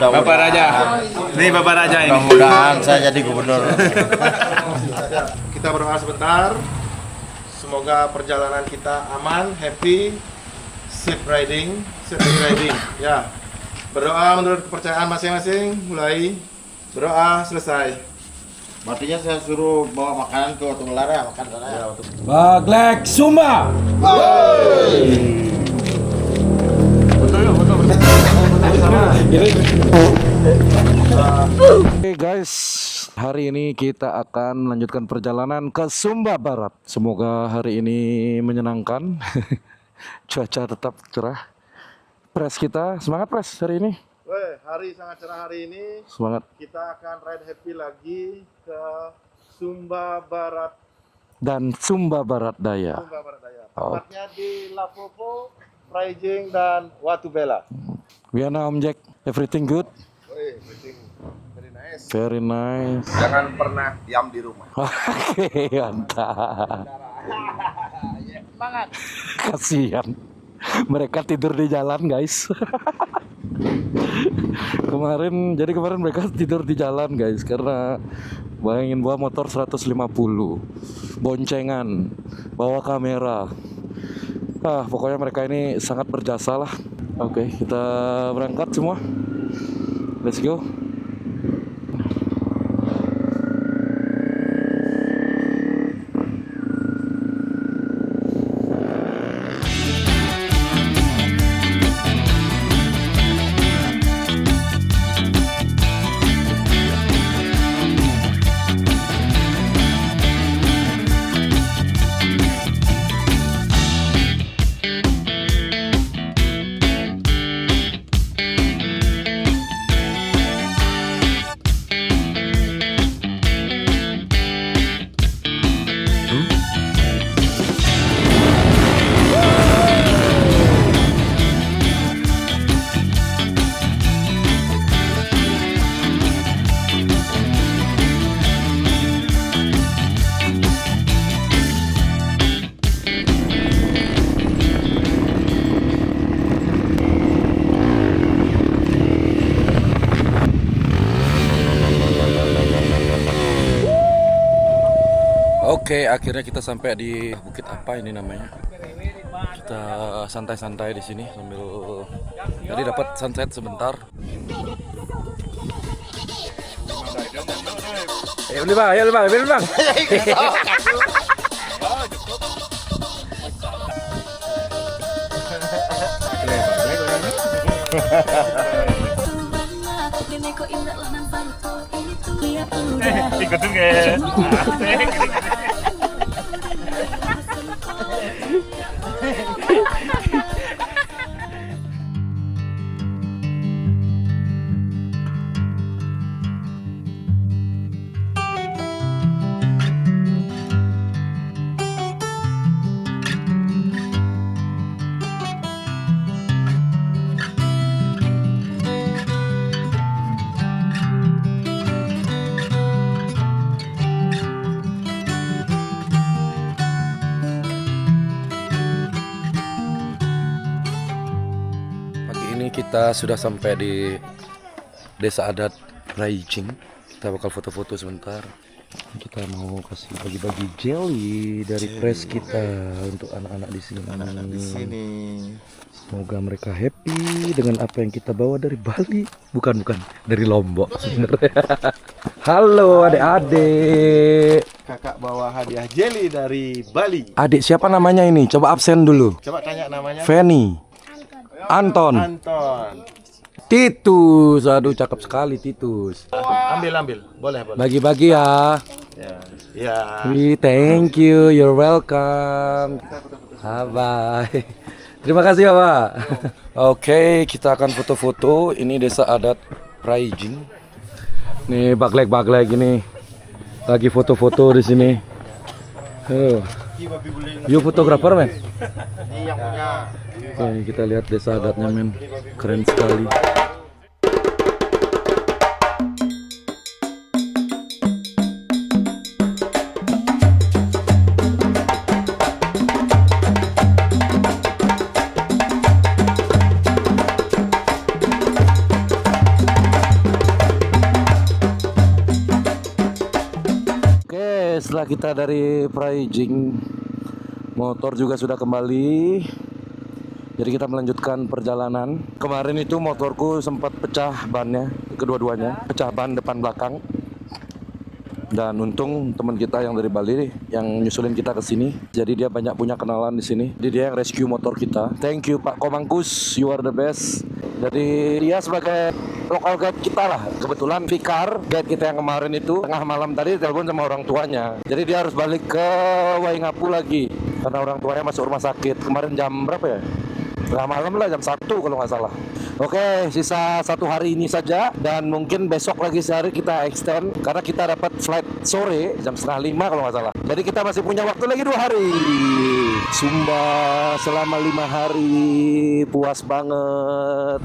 Bapak Raja. Ini Bapak Raja ini. Mudah-mudahan saya jadi gubernur. Kita berdoa sebentar. Semoga perjalanan kita aman, happy, safe riding. Ya. Berdoa menurut kepercayaan masing-masing. Mulai berdoa selesai. Matinya saya suruh bawa makanan ke Watu Melara ya, makan sana ya. Baglek Sumba. Oke guys, hari ini kita akan melanjutkan perjalanan ke Sumba Barat. Semoga hari ini menyenangkan. Cuaca tetap cerah. Pres kita, semangat pres hari ini. Hari sangat cerah hari ini. Semangat. Kita akan ride happy lagi ke Sumba Barat. Dan Sumba Barat Daya. Sumba Barat Daya. Tempatnya di Lapopo, Prajing, dan Watu Bela. Gimana Om Jack? Everything good? Everything very nice. Very nice. Jangan pernah diam di rumah. Oke, mantap. Kasihan. Mereka tidur di jalan, guys. Kemarin mereka tidur di jalan, guys, karena bayangin bawa motor 150, boncengan, bawa kamera. Pokoknya mereka ini sangat berjasa lah. Oke, kita berangkat semua. Let's go. Oke, akhirnya kita sampai di bukit apa ini namanya. Kita santai-santai di sini sambil tadi dapat sunset sebentar. Ayo bang. Ikutin kayak. Kita sudah sampai di desa adat Praijing. Kita bakal foto-foto sebentar. Kita mau kasih bagi-bagi jelly dari press kita untuk anak-anak di sini. Anak-anak di sini. Semoga mereka happy dengan apa yang kita bawa dari Bali. Bukan dari Lombok sebenarnya. Halo adik-adik. Kakak bawa hadiah jelly dari Bali. Adik siapa namanya ini? Coba absen dulu. Coba tanya namanya. Feni. Anton. Titus. Aduh cakep sekali Titus. Ambil. Boleh. Bagi-bagi ya. Ya. Thank you. You're welcome. Bye. Terima kasih ya Pak. Oke, kita akan foto-foto. Ini desa adat Praijing. Nih baglek ini lagi foto-foto di sini. You fotografer men? Ini yang punya. Oke, kita lihat desa adatnya men, keren sekali. Oke, setelah kita dari Praijing, motor juga sudah kembali. Jadi kita melanjutkan perjalanan. Kemarin itu motorku sempat pecah bannya, kedua-duanya, pecah ban depan belakang. Dan untung teman kita yang dari Bali yang nyusulin kita ke sini. Jadi dia banyak punya kenalan di sini. Jadi dia yang rescue motor kita. Thank you Pak Komangkus, you are the best. Jadi dia sebagai lokal guide kita lah. Kebetulan Fikar, guide kita yang kemarin itu tengah malam tadi telepon sama orang tuanya. Jadi dia harus balik ke Waingapu lagi karena orang tuanya masuk rumah sakit. Kemarin jam berapa ya? Tengah malam lah, jam 1 kalau nggak salah. Oke, sisa 1 hari ini saja dan mungkin besok lagi sehari kita extend karena kita dapat flight sore jam 4:30 kalau nggak salah. Jadi kita masih punya waktu lagi 2 hari. Sumba selama 5 hari, puas banget.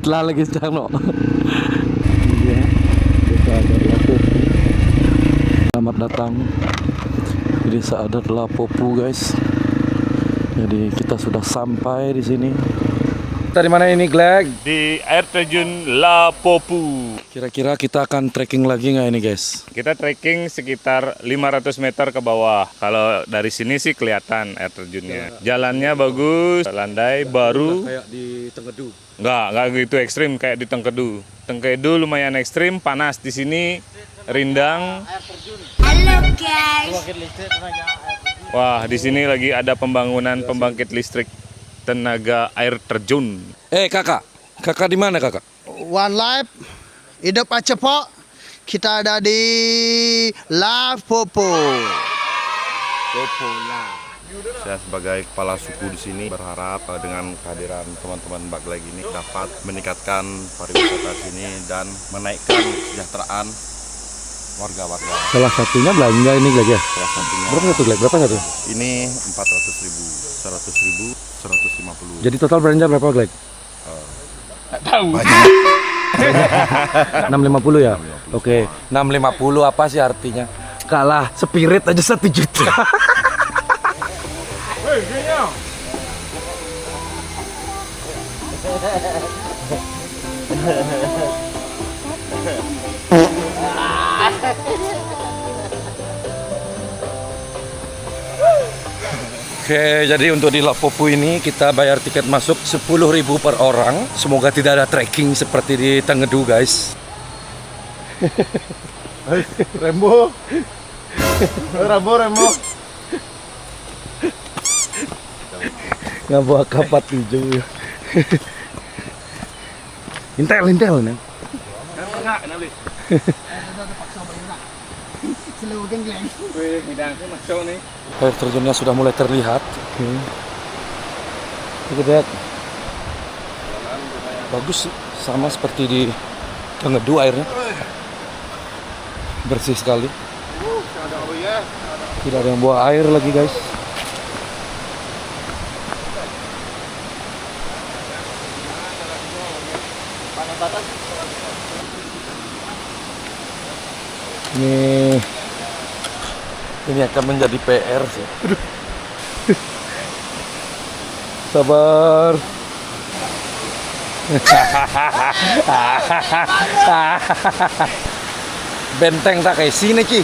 Telah lagi sedang no. Selamat datang di desa adat Lapopu guys. Jadi kita sudah sampai di sini. Kita di mana ini, Gleg? Di air terjun Lapopu. Kira-kira kita akan trekking lagi nggak ini, guys? Kita trekking sekitar 500 meter ke bawah. Kalau dari sini sih kelihatan air terjunnya. Jalannya bagus, landai baru. Kayak di Tenggedu. Nggak gitu ekstrim kayak di Tengkedu. Tengkedu lumayan ekstrim, panas. Di sini rindang. Halo guys. Wah, di sini lagi ada pembangunan pembangkit listrik tenaga air terjun. Kakak di mana kakak? One life, hidup cepat. Kita ada di Lapopu. Saya sebagai kepala suku di sini berharap dengan kehadiran teman-teman Baglek ini dapat meningkatkan pariwisata sini dan menaikkan kesejahteraan warga-warga. Salah satunya belanja ini Gleg ya? Salah satunya. Berapa satu Gleg? Berapa satu? Ini 400.000, 100.000, 150. Jadi total belanja berapa Gleg? Tahu. 650 ya? Oke, 650 apa sih artinya? Kalah spirit aja 1 juta. Oke, jadi untuk di Lapopu ini kita bayar tiket masuk 10.000 per orang. Semoga tidak ada trekking seperti di Tengedu, guys. Rembo. Rembo. Nggak bawa kapat hijau ya. Intel nih. Air terjunnya sudah mulai terlihat. Kita lihat. Bagus sih, sama seperti di Tengedu airnya. Bersih sekali. Tidak ada yang bawa air lagi, guys. Ini akan menjadi PR sih. Sabar. Benteng tak kayak sini Ki.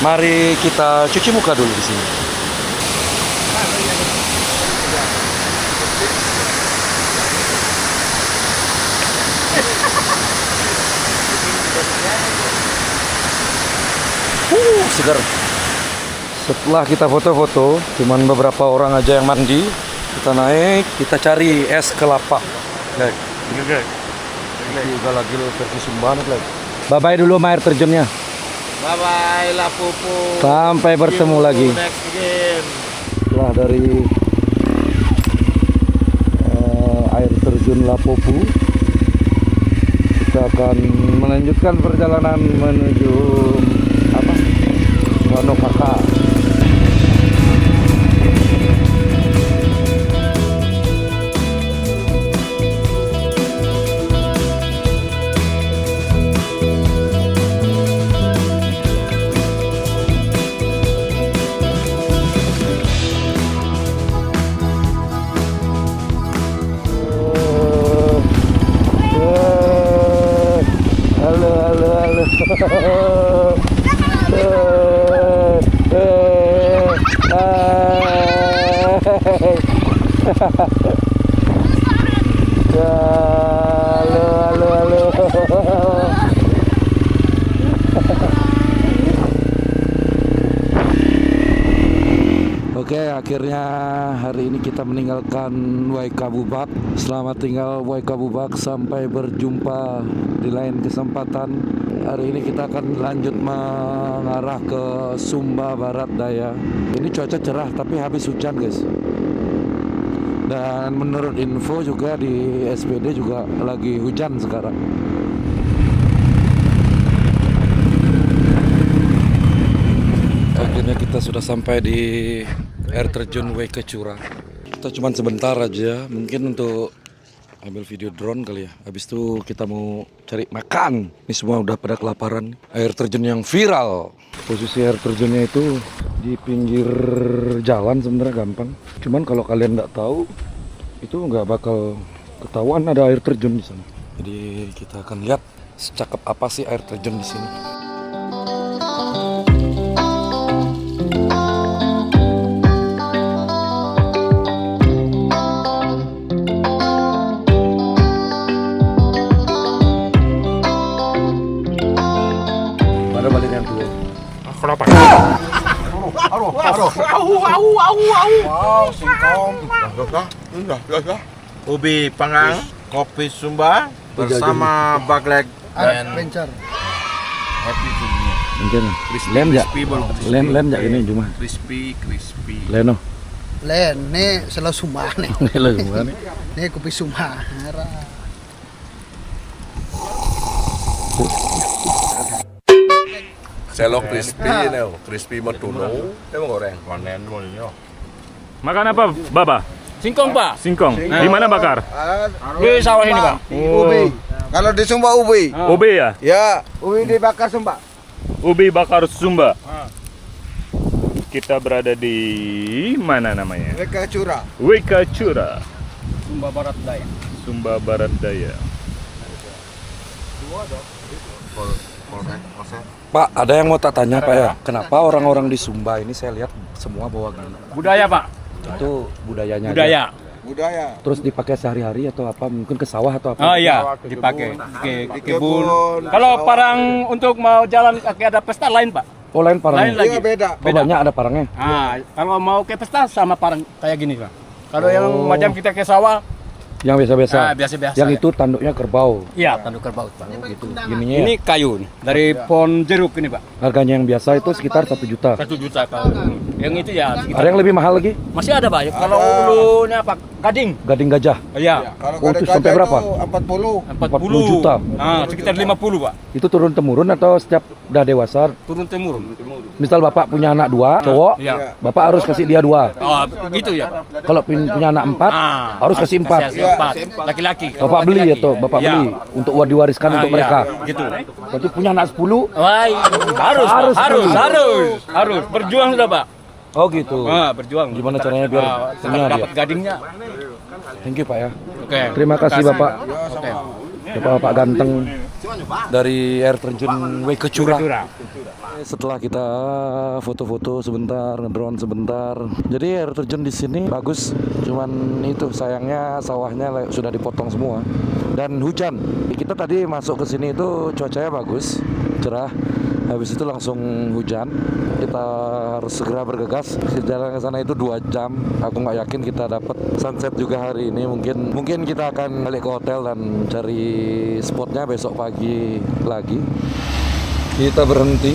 Mari kita cuci muka dulu di sini. Segar. Setelah kita foto-foto, cuman beberapa orang aja yang mandi. Kita naik, kita cari es kelapa. Guys, ini guys. Ini juga lagi versi Sumba nih, guys. Bye-bye dulu sama air terjunnya. Bye-bye Lapopu. Sampai bertemu lagi. Next game. Setelah dari air terjun Lapopu, kita akan melanjutkan perjalanan menuju Wanokaka. Oke, akhirnya hari ini kita meninggalkan Waikabubak. Selamat tinggal Waikabubak, sampai berjumpa di lain kesempatan. Hari ini kita akan lanjut mengarah ke Sumba Barat Daya. Ini cuaca cerah tapi habis hujan, guys. Dan menurut info juga di SPD juga lagi hujan sekarang. Akhirnya kita sudah sampai di air terjun Waikecura. Kita cuma sebentar aja, mungkin untuk ambil video drone kali ya. Habis itu kita mau cari makan. Ini semua udah pada kelaparan. Air terjun yang viral. Posisi air terjunnya itu di pinggir jalan, sebenarnya gampang. Cuman kalau kalian nggak tahu, itu nggak bakal ketahuan ada air terjun di sana. Jadi kita akan lihat secakep apa sih air terjun di sini. Mana balik yang dulu? Kenapa? Wow, singkong. Ubi panggang, kopi Sumba bersama Baglek dan Happy Jumnya. Mungkin lem ya, lem ya ini cuma Crispy. leno. Len, nih selalu Sumba nih. Leno gimana? Nih kopi Sumba. Selo crispy metuno, mau goreng. Panen dulu. Makan apa, Baba? Singkong, Pak. Singkong. Di mana bakar? Di sawah ini, Pak. Ubi. Kalau di Sumba ubi. Ubi ya? Ya, ubi dibakar Sumba. Ubi bakar Sumba. Kita berada di mana namanya? Mereka curah. Weka Cura, Sumba Barat Daya. Sumba Barat Daya. Pak, ada yang mau tak tanya Pak ya. Kenapa orang-orang di Sumba ini saya lihat semua bawa gandang? Budaya, Pak. Itu budayanya aja. Budaya. Budaya. Terus dipakai sehari-hari atau apa? Mungkin ke sawah atau apa? Oh iya, dipakai ke kebun. Kalau parang untuk mau jalan kaki ada pesta lain, Pak. Oh, lain Lain parangnya. lagi. beda. Oh, banyak ada parangnya. Ah, kalau mau ke pesta sama parang kayak gini, Pak. Kalau yang macam kita ke sawah, Yang biasa-biasa. biasa-biasa. Yang ya. itu tanduknya kerbau. Iya, tanduk kerbau, Pak. Gitu. Gininya ya. Ini kayu nih, dari pohon jeruk ini, Pak. Harganya yang biasa itu sekitar 1 juta. 1 juta kalau yang itu ya sekitar. Ada yang lebih mahal lagi? Masih ada, Pak. Kalau ulunya Pak Gading. Gading gajah. Iya. Kalau Oh, itu gajah sampai berapa? 40. 40 juta. Ah, sekitar 50, Pak. Itu turun temurun atau setiap udah dewasa? Turun temurun. Misal bapak punya anak 2 cowok, Iya. bapak harus kasih dia 2. Oh, begitu ya, Pak. Kalau punya anak 4, harus kasih 4. Kasih 4. Laki-laki. Kalau Bapak beli laki-laki. atau bapak Iya. beli untuk diwariskan untuk Iya, mereka. gitu. Berarti punya anak 10. Wah, harus berjuang sudah, Pak. Oh gitu. Ah, berjuang. Gimana caranya biar punya dia? dapat gadingnya? Thank you Pak ya. Oke. Terima kasih Bapak. Oke. Bapak ganteng dari air terjun Weka Cura. Setelah kita foto-foto sebentar, ngedrone sebentar. Jadi air terjun di sini bagus, cuman itu sayangnya sawahnya sudah dipotong semua dan hujan. Kita tadi masuk ke sini itu cuacanya bagus, cerah. Habis itu langsung hujan. Kita harus segera bergegas. Jalan ke sana itu 2 jam. Aku nggak yakin kita dapat sunset juga hari ini. Mungkin kita akan balik ke hotel dan cari spotnya besok pagi lagi. Kita berhenti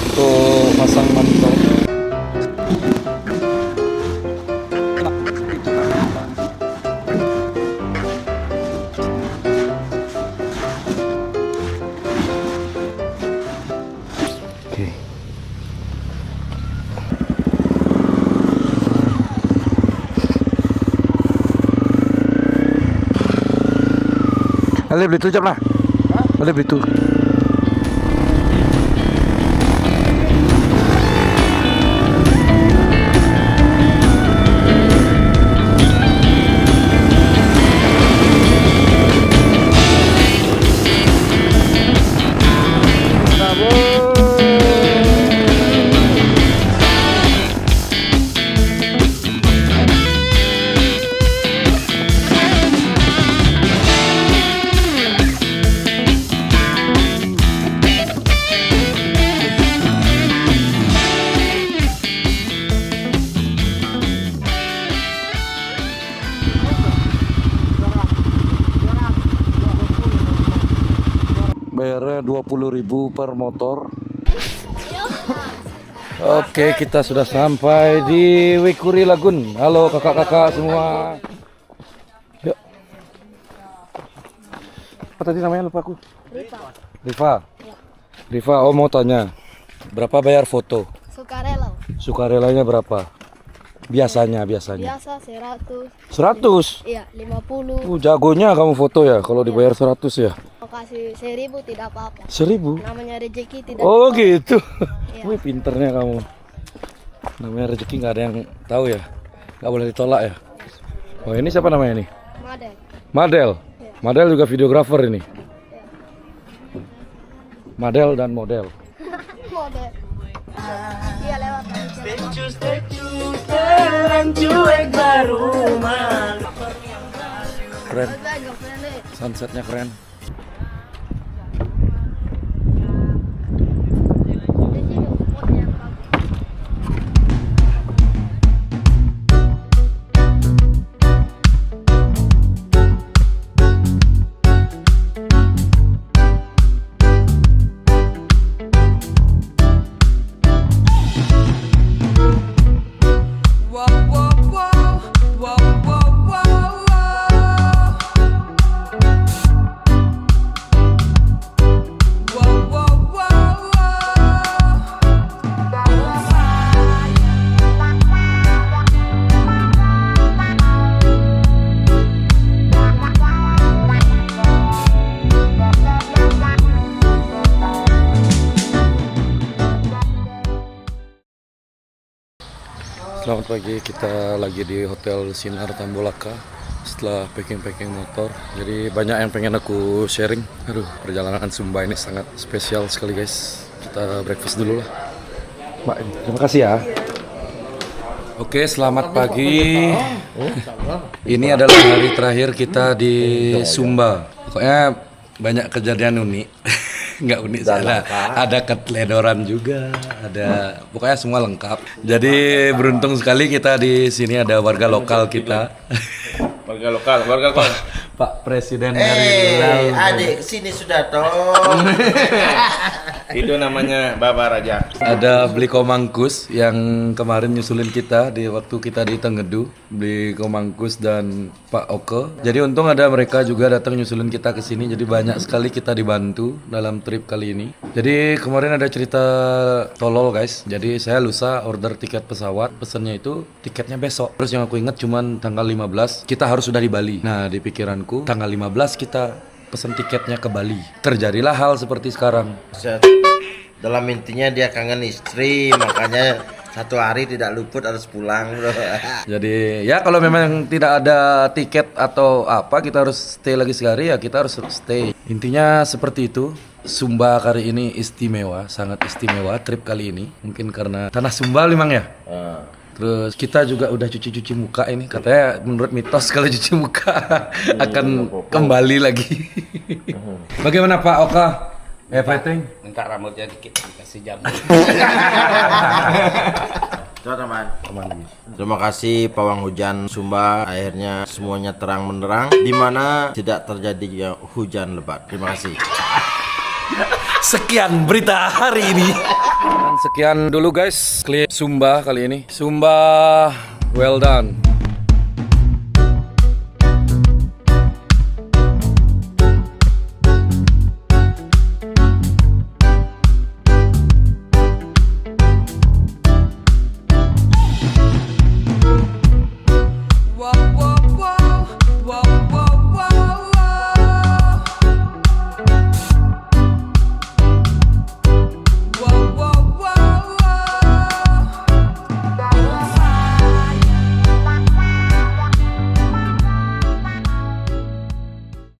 untuk pasang mantau. Oke. Boleh beli tuh jam lah. Boleh beli tuh. Bayarnya 20.000 per motor. Oke, kita sudah sampai di Wekuri Lagun. Halo kakak-kakak semua. Yuk. Apa tadi namanya, lupa aku? Riva. Riva, oh mau tanya. Berapa bayar foto? Sukarela. Sukarelanya berapa? Biasanya. Biasa 100. 100? Iya, 50. Jagonya kamu foto ya kalau dibayar 100 ya. Mau kasih 1000 tidak apa-apa. 1000? Namanya rezeki tidak. Oh gitu. Iya. Wih pinternya kamu. Namanya rezeki nggak ada yang tahu ya. Nggak boleh ditolak ya. Oh ini siapa namanya nih? Madel. Madel. Iya. Madel juga videografer ini. Iya. Madel dan model. Model. Iya lewat. Keren. Sunsetnya keren. Selamat pagi, kita lagi di Hotel Sinar Tambolaka setelah packing-packing motor. Jadi banyak yang pengen aku sharing. Aduh, perjalanan Sumba ini sangat spesial sekali guys. Kita breakfast dulu lah. Mbak, terima kasih ya. Oke, selamat pagi. Ini adalah hari terakhir kita di Sumba. Pokoknya banyak kejadian unik. Nggak unik salah. Ada keteledoran juga, ada pokoknya semua lengkap. Jadi beruntung sekali kita di sini ada warga lokal kita. Warga lokal. Pak Presiden dari Adik kesini sudah toh. Itu namanya Bapak Raja. Ada Bliko Mangkus yang kemarin nyusulin kita di waktu kita di Tenggedu, Bliko Mangkus dan Pak Oke. Jadi untung ada mereka juga datang nyusulin kita ke sini. Jadi banyak sekali kita dibantu dalam trip kali ini. Jadi kemarin ada cerita tolol guys. Jadi saya lusa order tiket pesawat, pesennya itu tiketnya besok. Terus yang aku ingat cuman tanggal 15 kita harus sudah di Bali. Nah, di pikiranku tanggal 15 kita pesen tiketnya ke Bali. Terjadilah hal seperti sekarang. Dalam intinya dia kangen istri, makanya satu hari tidak luput harus pulang bro. Jadi ya kalau memang tidak ada tiket atau apa kita harus stay lagi sehari ya kita harus stay. Intinya seperti itu. Sumba kali ini istimewa, sangat istimewa trip kali ini. Mungkin karena tanah Sumba memang ya. Terus kita juga udah cuci-cuci muka ini. Katanya menurut mitos kalau cuci muka akan kembali lagi. Bagaimana Pak Oka? Everything? Minta rambutnya dikit dikasih jamu. Teman-teman. Terima kasih pawang hujan Sumba, akhirnya semuanya terang benderang di mana tidak terjadi hujan lebat. Terima kasih. Sekian berita hari ini. Dan sekian dulu guys klip Sumba kali ini. Sumba well done.